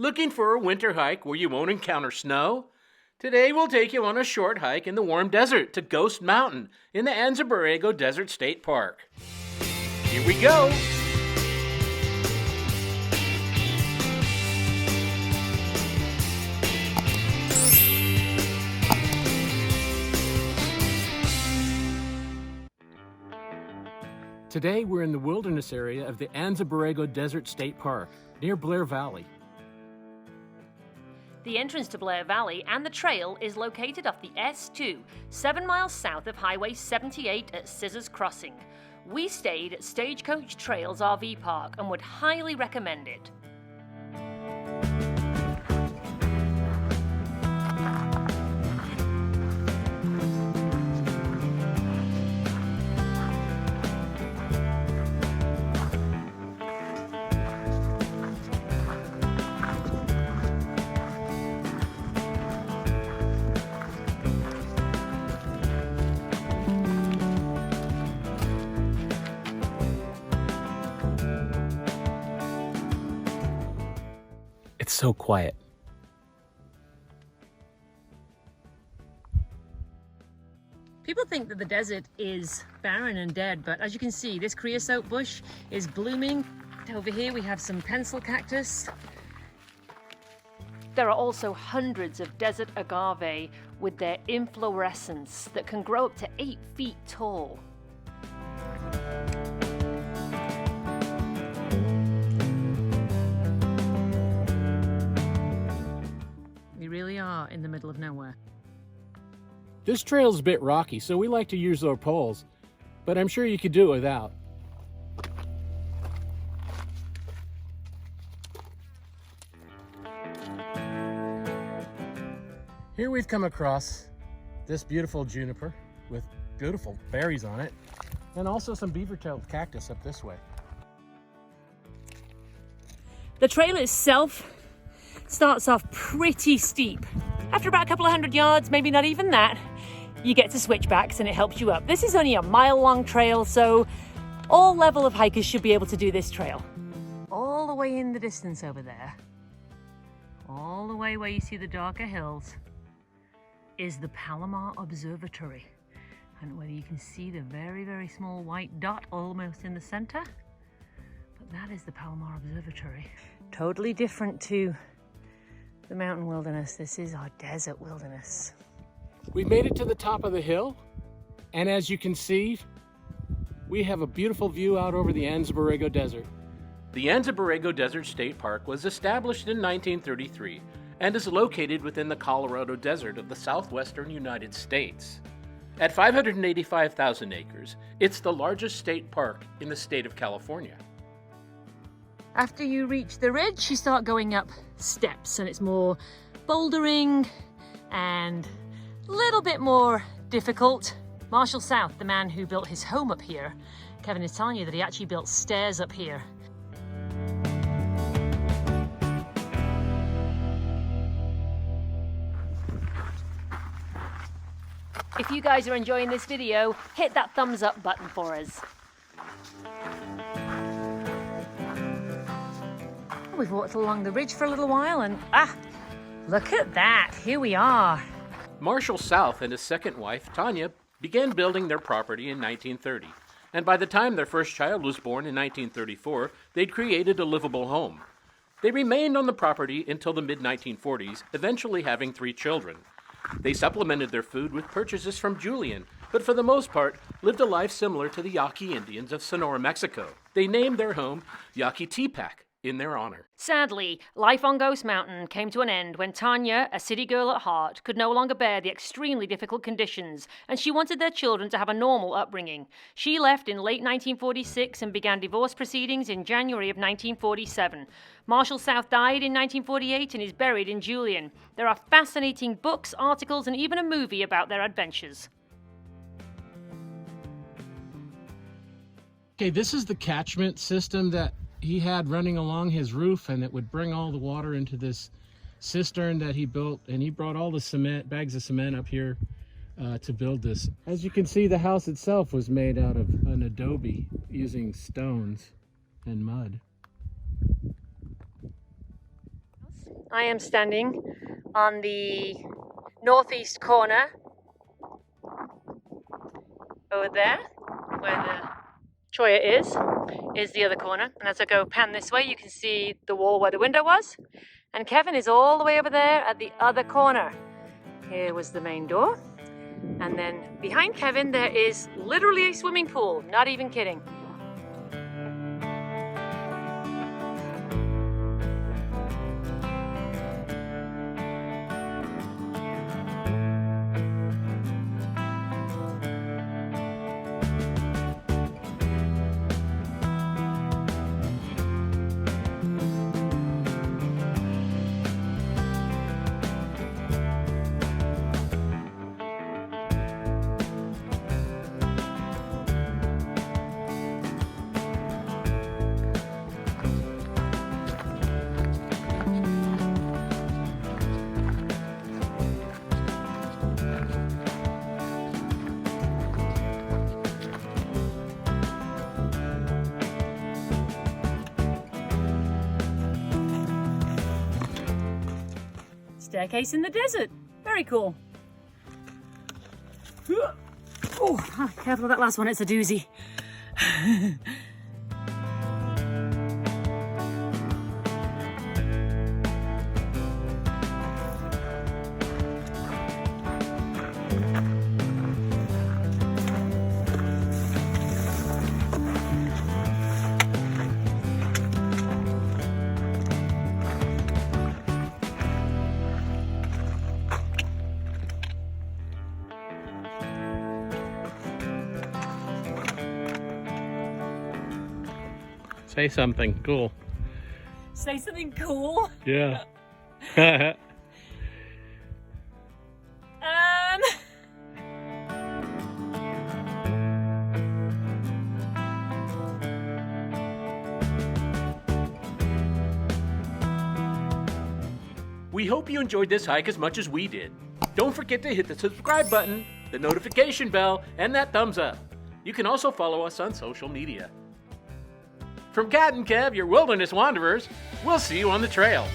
Looking for a winter hike where you won't encounter snow? Today we'll take you on a short hike in the warm desert to Ghost Mountain in the Anza Borrego Desert State Park. Here we go! Today we're in the wilderness area of the Anza Borrego Desert State Park near Borrego Valley. The entrance to Borrego Valley and the trail is located off the S2, 7 miles south of Highway 78 at Scissors Crossing. We stayed at Stagecoach Trails RV Park and would highly recommend it. It's so quiet. People think that the desert is barren and dead, but as you can see, this creosote bush is blooming. Over here we have some pencil cactus. There are also hundreds of desert agave with their inflorescence that can grow up to 8 feet tall. Really are in the middle of nowhere. This trail's a bit rocky, so we like to use our poles, but I'm sure you could do it without. Here we've come across this beautiful juniper with beautiful berries on it, and also some beaver-tailed cactus up this way. The trail itself starts off pretty steep. After about a couple of 100 yards, maybe not even that, you get to switchbacks and it helps you up. This is only a mile-long trail, so all level of hikers should be able to do this trail. All the way in the distance over there, all the way where you see the darker hills, is the Palomar Observatory. I don't know whether you can see the very, very small white dot almost in the center, but that is the Palomar Observatory. Totally different to the mountain wilderness. This is our desert wilderness. We made it to the top of the hill, and as you can see, we have a beautiful view out over the Anza Borrego Desert. The Anza Borrego Desert State Park was established in 1933 and is located within the Colorado Desert of the southwestern United States. At 585,000 acres, it's the largest state park in the state of California. After you reach the ridge, you start going up steps, and it's more bouldering and a little bit more difficult. Marshall South, the man who built his home up here, Kevin is telling you that he actually built stairs up here. If you guys are enjoying this video, hit that thumbs up button for us. We've walked along the ridge for a little while and look at that, here we are. Marshall South and his second wife, Tanya, began building their property in 1930, and by the time their first child was born in 1934, they'd created a livable home. They remained on the property until the mid-1940s, eventually having 3 children. They supplemented their food with purchases from Julian, but for the most part, lived a life similar to the Yaqui Indians of Sonora, Mexico. They named their home Yaqui Teapack in their honor. Sadly, life on Ghost Mountain came to an end when Tanya, a city girl at heart, could no longer bear the extremely difficult conditions, and she wanted their children to have a normal upbringing. She left in late 1946 and began divorce proceedings in January of 1947. Marshall South died in 1948 and is buried in Julian. There are fascinating books, articles, and even a movie about their adventures. Okay, this is the catchment system that he had running along his roof, and it would bring all the water into this cistern that he built, and he brought all the cement, bags of cement up here to build this. As you can see, the house itself was made out of an adobe using stones and mud. I am standing on the northeast corner over there, where the Choya is the other corner. And as I go pan this way, you can see the wall where the window was. And Kevin is all the way over there at the other corner. Here was the main door. And then behind Kevin, there is literally a swimming pool, not even kidding. Staircase in the desert. Very cool. Oh, careful of that last one, it's a doozy. Say something cool. Say something cool? Yeah. We hope you enjoyed this hike as much as we did. Don't forget to hit the subscribe button, the notification bell, and that thumbs up. You can also follow us on social media. From Cat and Kev, your wilderness wanderers, we'll see you on the trail.